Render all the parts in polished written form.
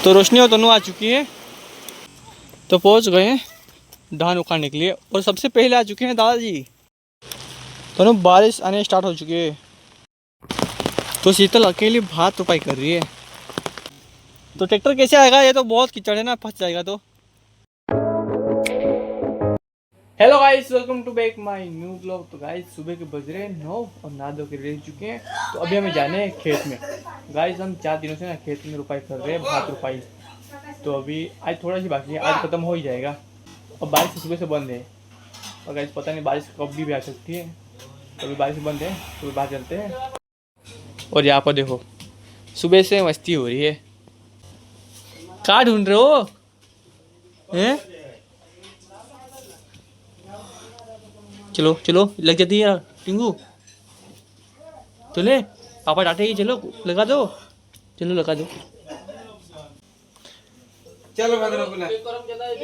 तो रोशनी और तनु आ चुकी है, तो पहुंच गए हैं धान उखाड़ने के लिए। और सबसे पहले आ चुके हैं दादाजी। तनु बारिश आने स्टार्ट हो चुकी है, तो शीतल अकेली भात रोपाई कर रही है। तो ट्रैक्टर कैसे आएगा, ये तो बहुत कीचड़ है ना, फंस जाएगा। तो hello guys, welcome to back my new blog. तो गाइस सुबह के बज रहे हैं 9 और नहा धो के रेडी चुके हैं। तो अभी हमें जाने हैं खेत में। गाइस हम 4 दिनों से ना खेत में रुपाई कर रहे हैं, भात रुपाई। तो अभी आज थोड़ा सी बाकी है, आज खत्म हो ही जाएगा। और बारिश सुबह से बंद है, और गाइस पता नहीं बारिश कब भी आ सकती है। तो अभी बारिश बंद है, तो बाहर चलते हैं। और यहाँ पर देखो सुबह से मस्ती हो रही है। कहाँ ढूंढ रहे हो हैं? चलो चलो, लग जाती है टिंगू। तो ले, पापा डांटेगी, चलो लगा दो, चलो लगा दो। चलो भात रोपना,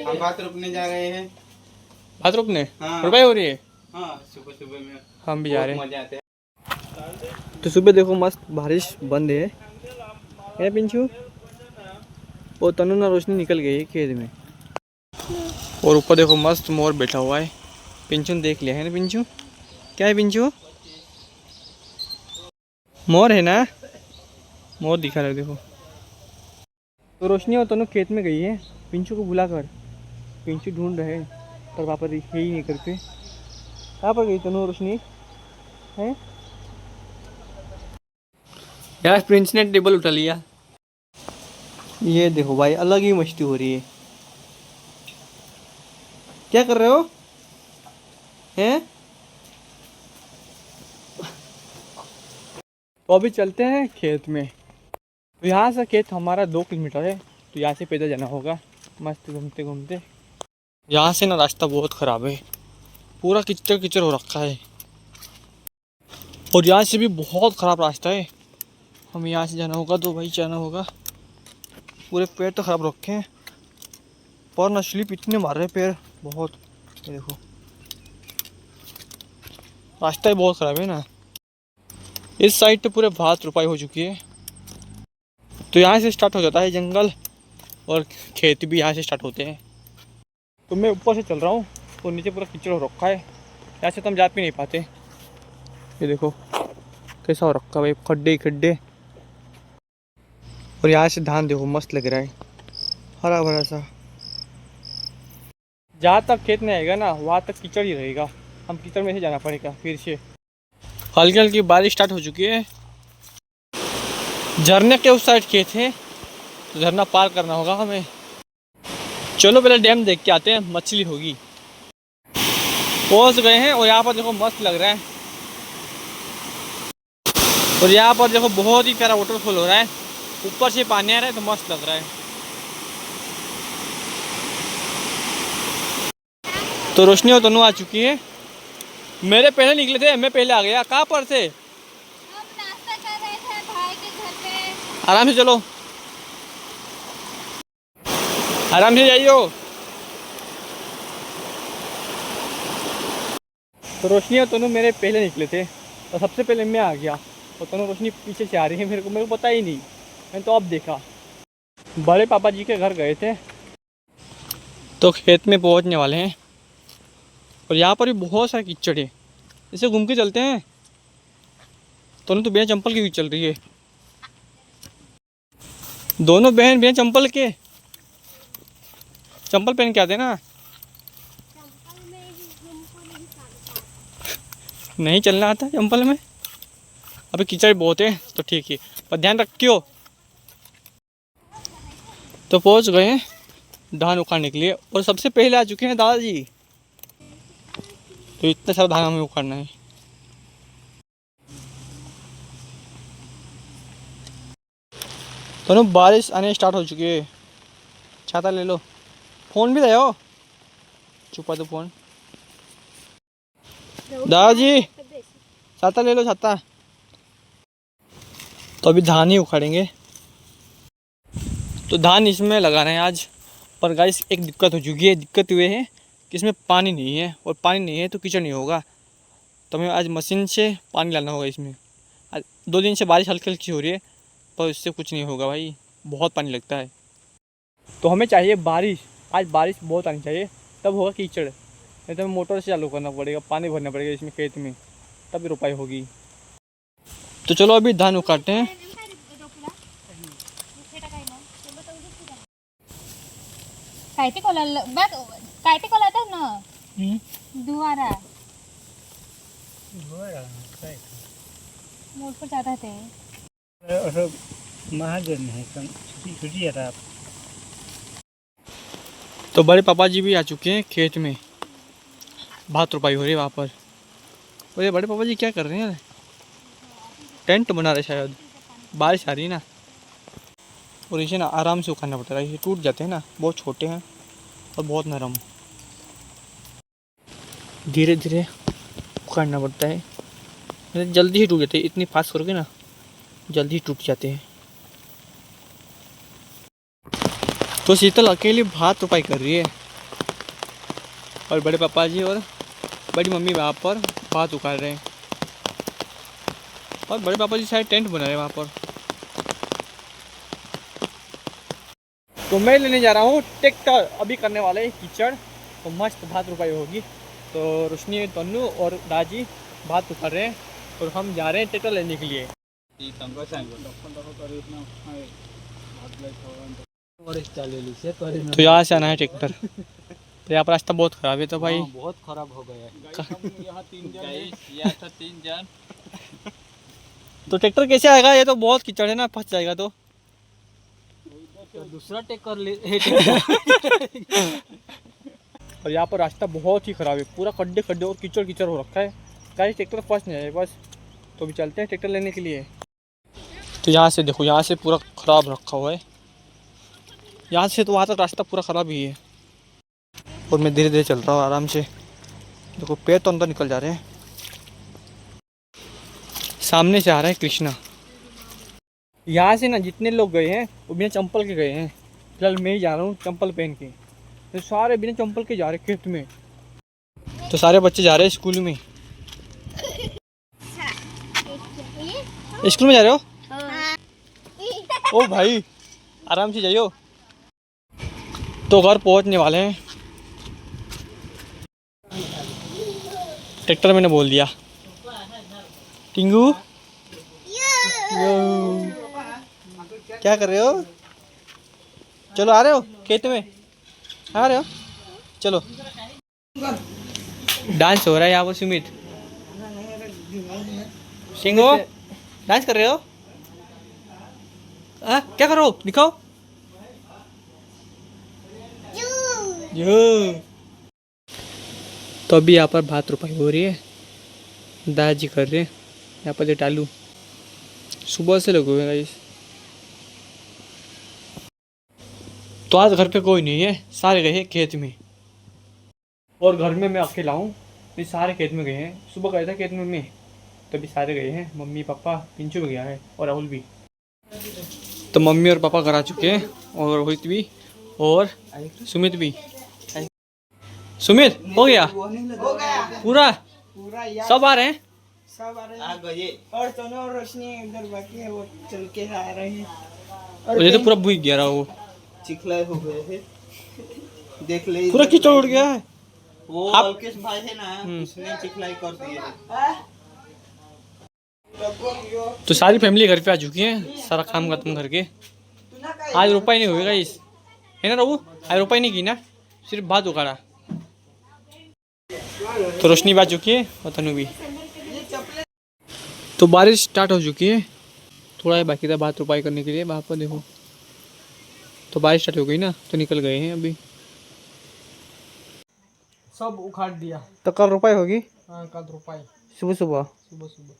हम भात रोपने जा रहे हैं। भात रोपने? हाँ। रुपाई हो रही है। हाँ, सुबह सुबह में हम भी जा रहे हैं। मजा आते हैं। तो सुबह देखो मस्त बारिश बंद है पिंचू। और तनु ना रोशनी निकल गई है खेत में। और ऊपर देखो मस्त मोर बैठा हुआ है। पिंचू ने देख लिया है ना पिंचू? क्या है पिंचू? मोर है ना, मोर दिखा रहे देखो। तो रोशनी और तनु खेत में गई है पिंचू को बुलाकर। पिंचू ढूंढ रहे हैं पर पापा है ही नहीं करते। कहाँ पर गई तनु रोशनी है? यार प्रिंस ने टेबल उठा लिया। ये देखो भाई, अलग ही मस्ती हो रही है। क्या कर रहे हो हैं? तो अभी चलते हैं खेत में। तो यहाँ से खेत हमारा 2 किलोमीटर है, तो यहाँ से पैदल जाना होगा मस्त घूमते घूमते। यहाँ से ना रास्ता बहुत ख़राब है, पूरा कीचड़ कीचड़ हो रखा है। और यहाँ से भी बहुत ख़राब रास्ता है, हम यहाँ से जाना होगा तो भाई जाना होगा। पूरे पैर तो ख़राब रखे हैं, पर ना स्लिप इतने मार रहे पैर बहुत। ये देखो रास्ता ही बहुत ख़राब है ना। इस साइड तो पूरे भात रुपाई हो चुकी है। तो यहाँ से स्टार्ट हो जाता है जंगल, और खेत भी यहाँ से स्टार्ट होते हैं। तो मैं ऊपर से चल रहा हूँ, तो नीचे पूरा कीचड़ हो रखा है, यहाँ से तो हम जा भी नहीं पाते। ये देखो कैसा हो रखा भाई, खड्डे ही खड्डे। और यहाँ से धान देखो मस्त लग रहा है, हरा भरा सा। जहाँ तक खेत नहीं आएगा ना, वहाँ तक कीचड़ ही रहेगा। हम कीचड़ में से जाना पड़ेगा फिर से। हल्की हल्की बारिश स्टार्ट हो चुकी है। झरने के उस साइड खेत है, तो झरना पार करना होगा हमें। चलो पहले डैम देख के आते हैं, मछली होगी। पहुँच गए हैं, और यहाँ पर देखो मस्त लग रहा है। और यहाँ पर देखो बहुत ही प्यारा वाटरफॉल हो रहा है, ऊपर से पानी आ रहा है, तो मस्त लग रहा है। तो रोशनी और तनु आ चुकी है। मेरे पहले निकले थे, मैं पहले आ गया। कहाँ पर थे? हम नाश्ता कर रहे थे भाई के घर पे। आराम से चलो, आराम से जाइयो। तो रोशनी और तनु मेरे पहले निकले थे, और सबसे पहले मैं आ गया। और तनु रोशनी पीछे से आ रही है, मेरे को पता ही नहीं, मैंने तो अब देखा। बड़े पापा जी के घर गए थे, तो खेत में पहुंचने वाले हैं। और यहाँ पर भी बहुत सारे कीचड़ है, इसे घूम के चलते हैं। तनु तो बिना चंपल के भी चल रही है, दोनों बहन बिना चंपल के। चंपल पहन के आते ना, चंपल में ही हमको नहीं चलता। नहीं चलना आता चंपल में। अभी कीचड़ बहुत है तो ठीक है, पर ध्यान रखियो। तो पहुंच गए हैं धान उखाड़ने के लिए, और सबसे पहले आ चुके हैं दादाजी। तो इतना सारा धान हमें उखाड़ना है। तो ना बारिश आने स्टार्ट हो चुकी है, छाता ले लो। फ़ोन भी लाओ, छुपा दो फ़ोन। दादाजी छाता ले लो, छाता। तो अभी धान ही उखाड़ेंगे। तो धान इसमें लगाना है आज। पर गाइस एक दिक्कत हो चुकी है। दिक्कत ये है कि इसमें पानी नहीं है, और पानी नहीं है तो कीचड़ नहीं होगा। तो हमें आज मशीन से पानी लाना होगा इसमें। आज 2 दिन से बारिश हल्की हल्की हो रही है, पर इससे कुछ नहीं होगा भाई, बहुत पानी लगता है। तो हमें चाहिए बारिश। आज बारिश बहुत आनी चाहिए, तब होगा कीचड़। नहीं तो हमें मोटर से चालू करना पड़ेगा, पानी भरना पड़ेगा इसमें खेत में, तब रुपाई होगी। तो चलो अभी धान उकाटते हैं। काय ते कोलातात ना दुवारा मोड पर जाता थे। महाजन है छोटी आता। तो बड़े पापा जी भी आ चुके हैं खेत में, भात रुपाई हो रही है वहाँ पर। और ये बड़े पापा जी क्या कर रहे हैं? टेंट बना रहे शायद, बारिश आ रही है ना। और इसे ना आराम से उखाड़ना पड़ता है, ये टूट जाते हैं ना, बहुत छोटे हैं और बहुत नरम। धीरे धीरे उखाड़ना पड़ता है, नहीं जल्दी ही टूट जाते हैं। इतनी फास्ट करोगे ना जल्दी ही टूट जाते हैं। तो शीतल अकेली भात रुपाई कर रही है और बड़े पापा जी और बड़ी मम्मी वहाँ पर भात उखाड़ रहे हैं। और बड़े पापा जी शायद टेंट बना रहे हैं वहाँ पर। तो मैं लेने जा रहा हूँ ट्रैक्टर, अभी करने वाले हैं कीचड़, तो मस्त भात रुपाई होगी। तो रोशनी, तन्नू और दाजी भात उखाड़ रहे हैं और हम जा रहे हैं ट्रैक्टर लेने के लिए। तो यहाँ से आना है ट्रैक्टर। तो यहाँ पर रास्ता बहुत ख़राब है, तो भाई बहुत खराब हो गया है। तो ट्रैक्टर कैसे आएगा? ये तो बहुत कीचड़ है ना, फंस जाएगा। तो दूसरा टेकर ले। और यहाँ पर रास्ता बहुत ही ख़राब है, पूरा खड्डे खड्डे और कीचड़ कीचड़ हो रखा है। गाइस ट्रैक्टर फंस नहीं है बस। तो अभी चलते हैं ट्रैक्टर लेने के लिए। तो यहाँ से देखो, यहाँ से पूरा ख़राब रखा हुआ है, यहाँ से तो वहाँ तक रास्ता पूरा ख़राब ही है। और मैं धीरे धीरे चल रहा हूँ आराम से। देखो पैर तो अंदर निकल जा रहे हैं। सामने से आ रहा है कृष्णा। यहाँ से ना जितने लोग गए हैं वो बिना चंपल के गए हैं। फिलहाल मैं ही जा रहा हूँ चंपल पहन के। तो सारे बिना चंपल के जा रहे खेत में। तो सारे बच्चे जा रहे हैं स्कूल में। स्कूल में जा रहे हो? ओ भाई आराम से जाइयो। तो घर पहुंचने वाले हैं। ट्रैक्टर मैंने बोल दिया। टिंगू यो। क्या कर रहे हो? चलो आ रहे हो खेत में? आ रहे हो? चलो। डांस हो रहा है यहाँ पर। सुमित सिंगो डांस कर रहे हो? क्या करो दिखाओ। यो। तो अभी यहाँ पर भात रुपाई हो रही है, दादाजी कर रहे हैं यहाँ पर। टालू सुबह से लगे हुए गाइस। तो आज घर पे कोई नहीं है, सारे गए हैं खेत में। और घर में मैं अकेला हूँ, तो सारे खेत में गए हैं। सुबह गया था खेत में मैं, तो अभी सारे गए हैं। मम्मी पापा, पिंचू भी गया है और राहुल भी। तो मम्मी और पापा घर आ चुके हैं, और रोहित भी और सुमित भी। सुमित हो गया पूरा? सब आ रहे हैं? सब आ गए। और तनु और रोशनी इधर बाकी है, वो चल के आ रहे हैं। और ये तो पूरा भूख गया रहा, वो चिखला हो गए हैं। देख ले पूरा कीचड़ उड़ गया है। वो अल्केश भाई है ना, उसने चिखलाई कर दिए है। तो सारी फैमिली घर पे आ चुकी है, सारा काम खत्म करके। आज रुपये नहीं होगा इस, है ना रहू? आज रुपये नहीं की ना, सिर्फ भात उखाड़ा। तो रोशनी भी आ चुकी है और तनु भी। तो बारिश स्टार्ट हो चुकी है, थोड़ा ही बाकी था भात रुपाई करने के लिए। वहाँ पर देखो, तो बारिश स्टार्ट हो गई ना, तो निकल गए हैं अभी। सब उखाड़ दिया। तो कल रुपाई होगी? हाँ कल रुपाई सुबह सुबह। सुबह सुबह।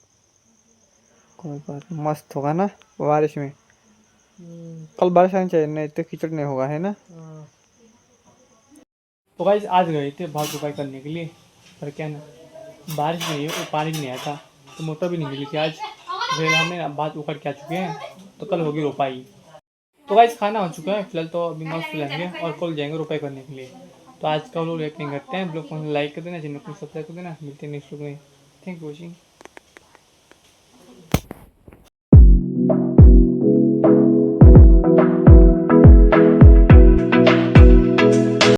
कोई बात नहीं, मस्त होगा ना बारिश में। कल बारिश आनी चाहिए, नहीं तो कीचड़ नहीं होगा, है ना? तो गाइस आज गए थे भात रुपाई करने के लिए, पर क्या ना बारिश नहीं है और पानी भी नहीं आया था, तो मोटर भी नहीं मिली थी आज। फिर हमने भात उखाड़ के आ चुके हैं, तो कल होगी रुपाई। तो गाइस खाना हो चुका है फिलहाल, तो अभी मस्त जाएंगे और कल जाएंगे रुपाई करने के लिए। तो आज का लोग रिएक्टिंग करते हैं। ब्लॉग को लाइक कर देना, चैनल को सब्सक्राइब कर देना। मिलते हैं नेक्स्ट व्लॉग में। Thank you watching.